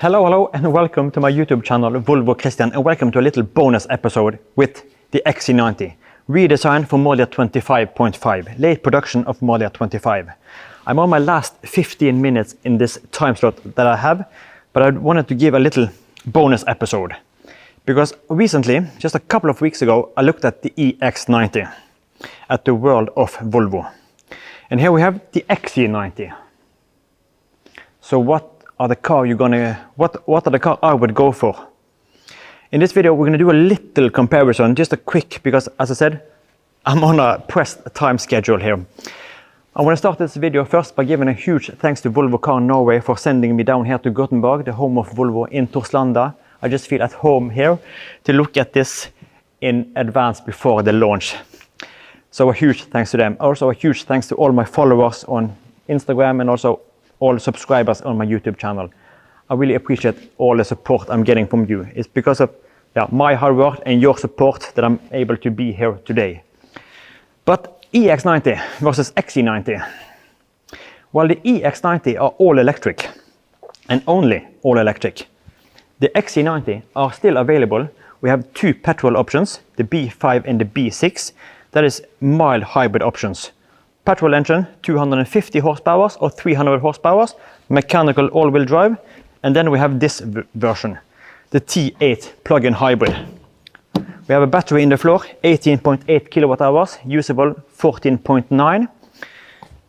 Hello and welcome to my YouTube channel Volvo Christian, and welcome to a little bonus episode with the XC90, redesigned for model 25.5, late production of model 25. I'm on my last 15 minutes in this time slot that I have, but I wanted to give a little bonus episode. Because recently, just a couple of weeks ago, I looked at the EX90 at the World of Volvo. And here we have the XC90. So what are the car what are the car I would go for? In this video, we're going to do a little comparison, just a quick, because as I said, I'm on a pressed time schedule here. I want to start this video first by giving a huge thanks to Volvo Car Norway for sending me down here to Gothenburg, the home of Volvo in Torslanda. I just feel at home here to look at this in advance before the launch. So a huge thanks to them. Also a huge thanks to all my followers on Instagram and also all subscribers on my YouTube channel. I really appreciate all the support I'm getting from you. It's because of my hard work and your support that I'm able to be here today. But EX90 versus XC90. While the EX90 are all electric, and only all electric, the XC90 are still available. We have two petrol options, the B5 and the B6. That is mild hybrid options. Petrol engine, 250 horsepower or 300 horsepower, mechanical all-wheel drive, and then we have this version, the T8 plug-in hybrid. We have a battery in the floor, 18.8 kilowatt hours, usable 14.9,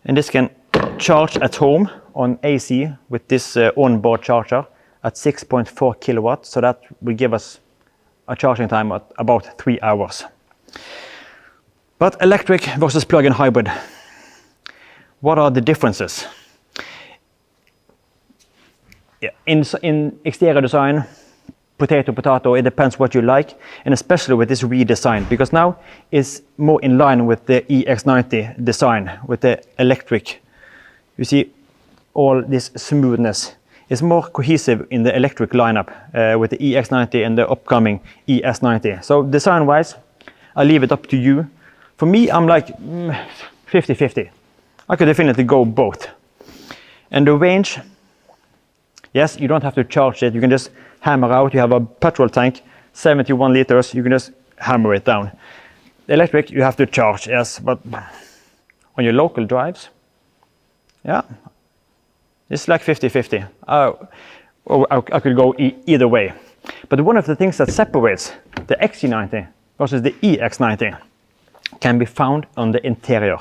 and this can charge at home on AC with this onboard charger at 6.4 kilowatts, so that will give us a charging time at about 3 hours. But electric versus plug-in hybrid. What are the differences? In exterior design, potato, it depends what you like, and especially with this redesign, because now it's more in line with the EX90 design, with the electric. You see all this smoothness. It's more cohesive in the electric lineup with the EX90 and the upcoming ES90. So design-wise, I leave it up to you. For me, I'm like 50-50. I could definitely go both. And the range, yes, you don't have to charge it. You can just hammer out. You have a petrol tank, 71 liters. You can just hammer it down. The electric, you have to charge, yes, but on your local drives, yeah, it's like 50-50. I could go either way. But one of the things that separates the XC90 versus the EX90 can be found on the interior.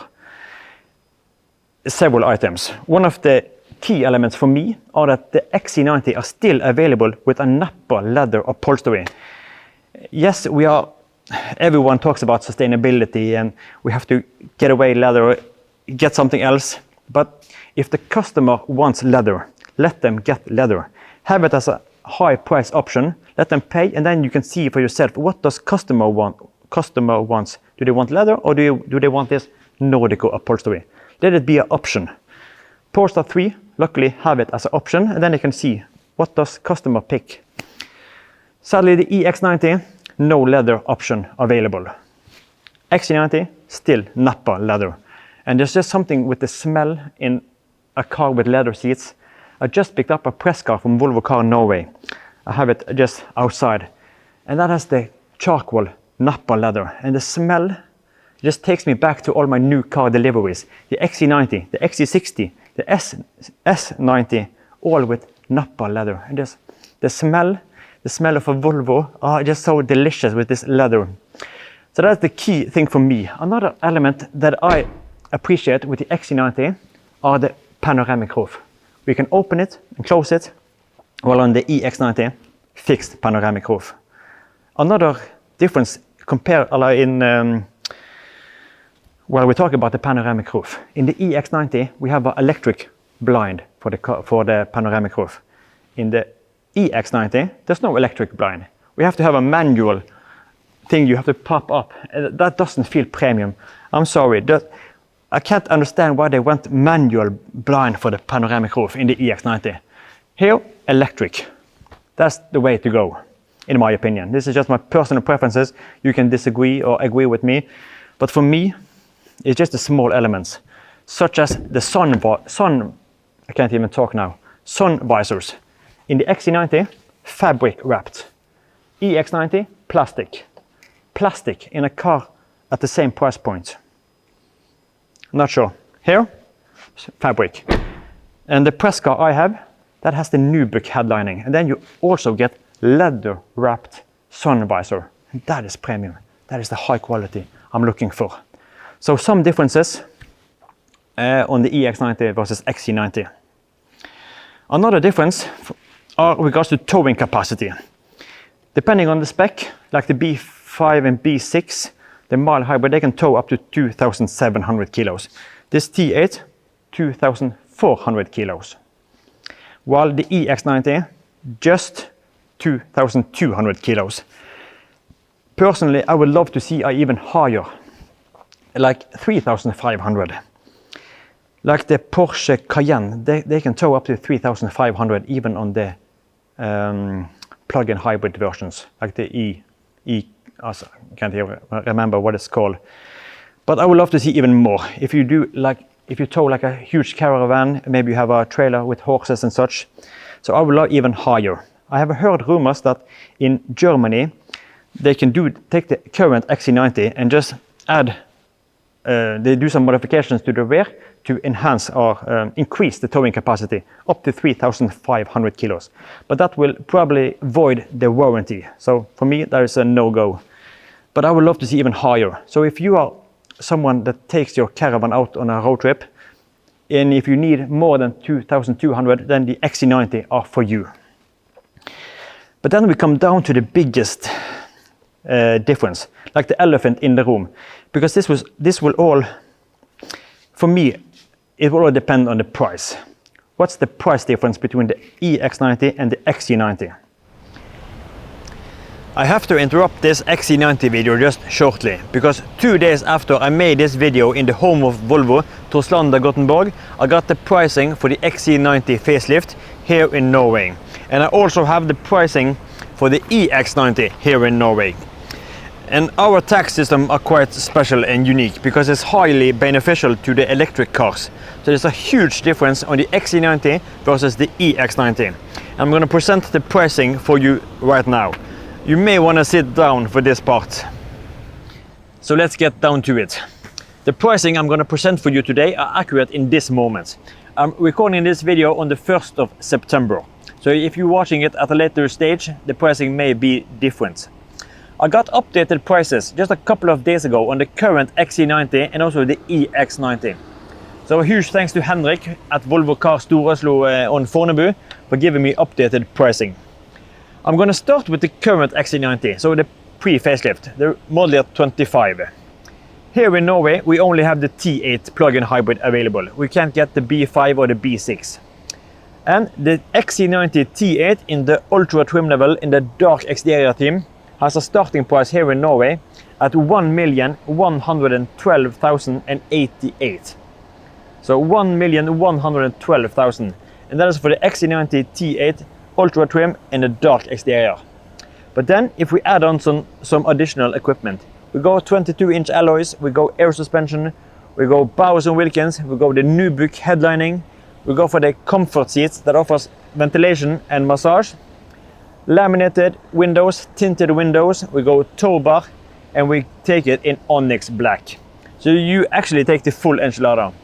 Several items. One of the key elements for me are that the XC90 are still available with a Nappa leather upholstery. Yes, everyone talks about sustainability and we have to get away leather, get something else. But if the customer wants leather, let them get leather. Have it as a high price option, let them pay, and then you can see for yourself, what does customer want? Customer wants, do they want leather or do they want this Nordico upholstery? Let it be an option. Polestar 3 luckily have it as an option, and then you can see what does customer pick. Sadly, the EX90, no leather option available. XC90, still Nappa leather. And there's just something with the smell in a car with leather seats. I just picked up a press car from Volvo Car Norway. I have it just outside. And that has the charcoal Nappa leather. And the smell just takes me back to all my new car deliveries. The XC90, the XC60, the S90, all with Nappa leather. And just the smell of a Volvo are just so delicious with this leather. So that's the key thing for me. Another element that I appreciate with the XC90 are the panoramic roof. We can open it and close it, while on the EX90, fixed panoramic roof. Another difference while we talk about the panoramic roof. In the EX90, we have an electric blind for the panoramic roof. In the EX90, there's no electric blind. We have to have a manual thing you have to pop up. That doesn't feel premium. I'm sorry. I can't understand why they went manual blind for the panoramic roof in the EX90. Here, electric. That's the way to go, in my opinion. This is just my personal preferences. You can disagree or agree with me. But for me, it's just the small elements, such as the sun I can't even talk now, sun visors. In the XC90, fabric wrapped. EX90, plastic. Plastic in a car at the same price point. Not sure. Here, fabric. And the press car I have, that has the nubuck headlining. And then you also get leather wrapped sun visor. And that is premium. That is the high quality I'm looking for. So some differences on the EX90 versus XC90. Another difference regards to towing capacity. Depending on the spec, like the B5 and B6, the mild hybrid, they can tow up to 2,700 kilos. This T8, 2,400 kilos. While the EX90, just 2,200 kilos. Personally, I would love to see even higher, like 3,500. Like the Porsche Cayenne, they can tow up to 3,500 even on the plug-in hybrid versions, like the I can't even remember what it's called. But I would love to see even more. If you tow like a huge caravan, maybe you have a trailer with horses and such. So I would love even higher. I have heard rumors that in Germany, they can take the current XC90 and just add, they do some modifications to the rear to enhance or increase the towing capacity up to 3,500 kilos. But that will probably void the warranty. So for me, that is a no-go. But I would love to see even higher. So if you are someone that takes your caravan out on a road trip, and if you need more than 2,200, then the XC90 are for you. But then we come down to the biggest difference, like the elephant in the room, because this will all, for me, it will all depend on the price. What's the price difference between the EX90 and the XC90? I have to interrupt this XC90 video just shortly, because 2 days after I made this video in the home of Volvo, Torslanda, Gothenburg, I got the pricing for the XC90 facelift here in Norway. And I also have the pricing for the EX90 here in Norway. And our tax system are quite special and unique because it's highly beneficial to the electric cars. So there's a huge difference on the XC90 versus the EX90. I'm going to present the pricing for you right now. You may want to sit down for this part. So let's get down to it. The pricing I'm going to present for you today are accurate in this moment. I'm recording this video on the 1st of September. So if you're watching it at a later stage, the pricing may be different. I got updated prices just a couple of days ago on the current XC90 and also the EX90. So a huge thanks to Henrik at Volvo Cars Stor-Oslo on Fornebu for giving me updated pricing. I'm going to start with the current XC90, so the pre-facelift, the model year 25. Here in Norway, we only have the T8 plug-in hybrid available. We can't get the B5 or the B6. And the XC90 T8 in the ultra trim level in the dark exterior theme has a starting price here in Norway at 1,112,088. So 1,112,000. And that is for the XC90 T8 ultra trim in the dark exterior. But then if we add on some additional equipment, we go 22-inch alloys, we go air suspension, we go Bowers & Wilkins, we go the nubuck headlining, we go for the comfort seats that offers ventilation and massage, laminated windows, tinted windows, we go tow bar, and we take it in onyx black. So you actually take the full enchilada.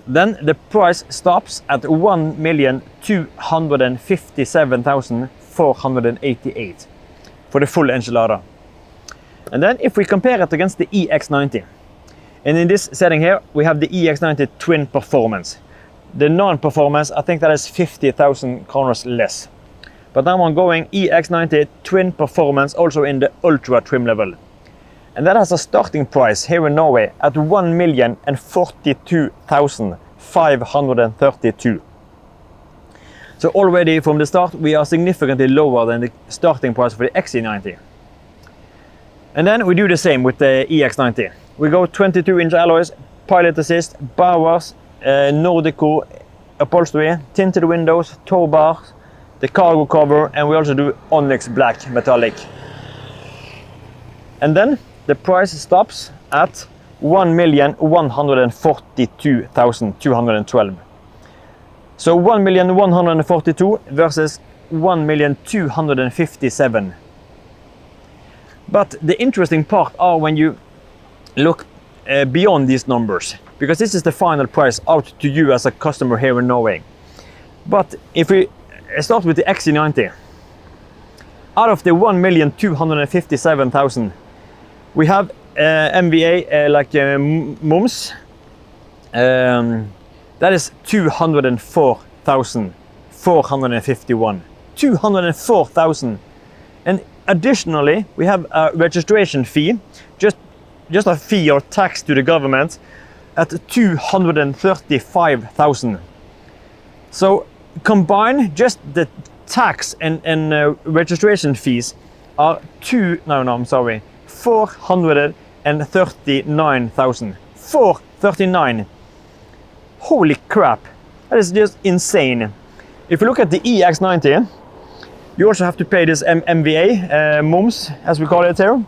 Then the price stops at 1,257,488 for the full enchilada. And then if we compare it against the EX90, and in this setting here, we have the EX90 Twin Performance. The non-performance, I think that is 50,000 kroners less. But now I'm going EX90 Twin Performance also in the ultra trim level. And that has a starting price here in Norway at 1,042,532. So already from the start, we are significantly lower than the starting price for the XC90. And then we do the same with the EX90. We go 22-inch alloys, pilot assist, Bowers, Nordico upholstery, tinted windows, tow bars, the cargo cover, and we also do onyx black metallic. And then the price stops at 1,142,212. 1,142,212. So 1,142 versus 1,257. But the interesting part are when you look beyond these numbers, because this is the final price out to you as a customer here in Norway. But if we start with the XC90, out of the 1,257,000, we have MVA mums. That is 204,451. 204,000. And additionally, we have a registration fee, just a fee or tax to the government at 235,000. So combine just the tax and registration fees are 439,000. 439. Holy crap, that is just insane. If you look at the EX90, you also have to pay this MVA, mums, as we call it here.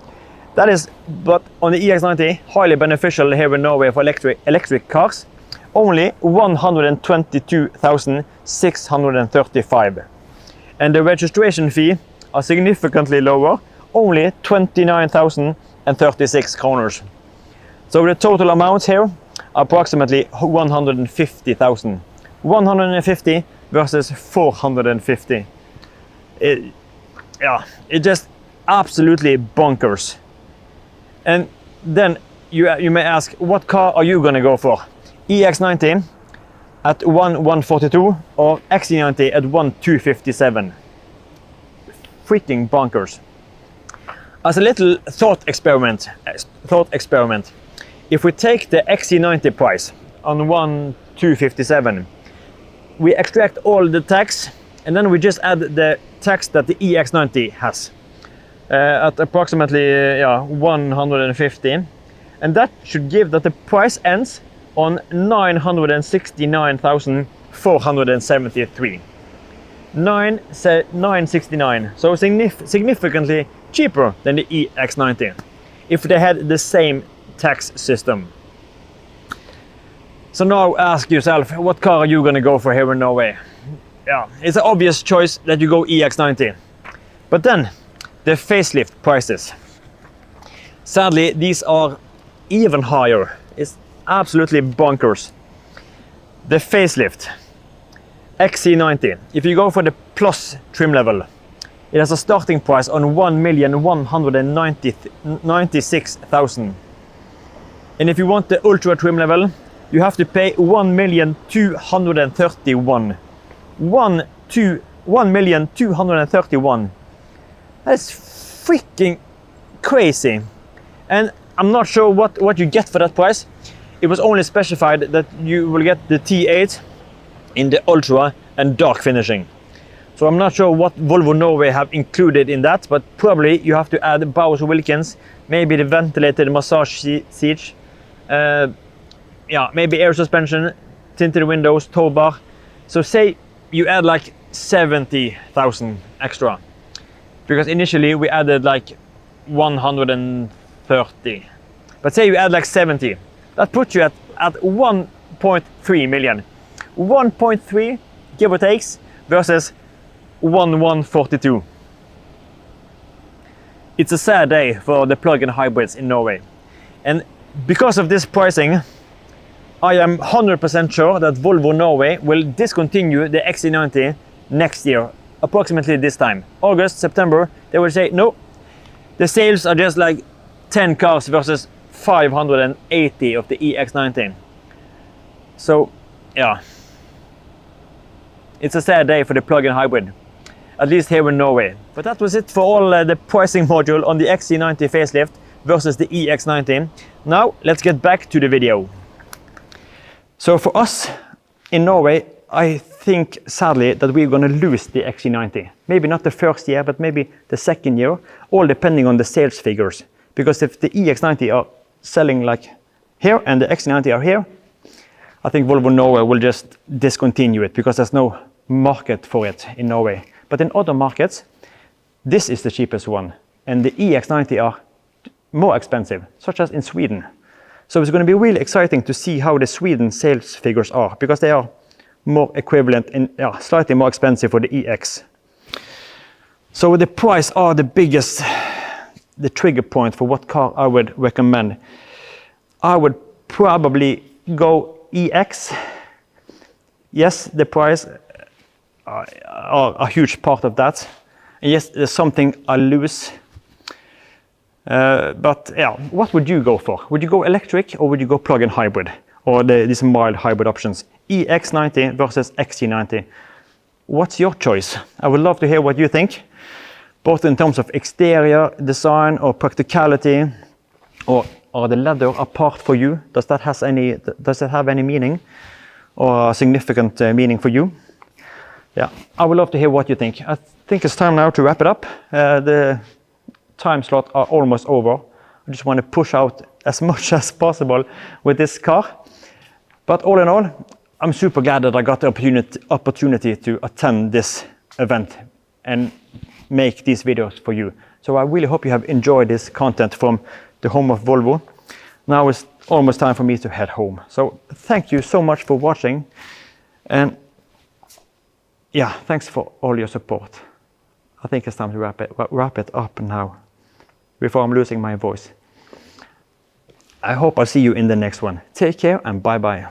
That is, but on the EX90, highly beneficial here in Norway for electric cars. Only 122,635. And the registration fee are significantly lower, only 29,036 kroners. So the total amount here, approximately 150,000. 150 versus 450. It just absolutely bonkers. And then you may ask, what car are you gonna go for? EX90 at 1,142 or XC90 at 1,257. Freaking bonkers. As a little thought experiment, if we take the XC90 price on 1,257, we extract all the tax, and then we just add the tax that the EX90 has at approximately 150, and that should give that the price ends on 969,473. 969, so significantly cheaper than the EX90 if they had the same tax system. So now ask yourself, what car are you going to go for here in Norway? Yeah, it's an obvious choice that you go EX90. But then, the facelift prices. Sadly, these are even higher. It's absolutely bonkers. The facelift, XC90, if you go for the Plus trim level, it has a starting price on 1,196,000. And if you want the Ultra trim level, you have to pay 1,231,000. 1,231,000. That's freaking crazy. And I'm not sure what you get for that price. It was only specified that you will get the T8 in the Ultra and dark finishing. So I'm not sure what Volvo Norway have included in that, but probably you have to add Bowers Wilkins, maybe the ventilated massage seat, maybe air suspension, tinted windows, tow bar. So say you add like 70,000 extra, because initially we added like 130. But say you add like 70, that puts you at 1.3 million. 1.3, give or takes, versus 1,142. It's a sad day for the plug-in hybrids in Norway. And because of this pricing, I am 100% sure that Volvo Norway will discontinue the XC90 next year, approximately this time. August, September, they will say, no, the sales are just like 10 cars versus 580 of the EX90. So, yeah, it's a sad day for the plug-in hybrid, at least here in Norway. But that was it for all the pricing module on the XC90 facelift versus the EX90. Now, let's get back to the video. So for us in Norway, I think sadly that we're going to lose the XC90. Maybe not the first year, but maybe the second year, all depending on the sales figures. Because if the EX90 are selling like here and the XC90 are here, I think Volvo Norway will just discontinue it because there's no market for it in Norway. But in other markets, this is the cheapest one. And the EX90 are more expensive, such as in Sweden. So it's going to be really exciting to see how the Sweden sales figures are, because they are more equivalent and slightly more expensive for the EX. So the price are the biggest, the trigger point for what car I would recommend. I would probably go EX. Yes, the price are a huge part of that. And yes, there's something I lose. But yeah, what would you go for? Would you go electric or would you go plug-in hybrid? Or these mild hybrid options? EX90 versus XC90. What's your choice? I would love to hear what you think, both in terms of exterior design or practicality, or are the leather a part for you? Does that have any meaning or significant meaning for you? Yeah, I would love to hear what you think. I think it's time now to wrap it up. The time slot are almost over. I just want to push out as much as possible with this car. But all in all, I'm super glad that I got the opportunity to attend this event and make these videos for you. So I really hope you have enjoyed this content from the home of Volvo. Now it's almost time for me to head home. So thank you so much for watching. And yeah, thanks for all your support. I think it's time to wrap it up now before I'm losing my voice. I hope I'll see you in the next one. Take care and bye-bye.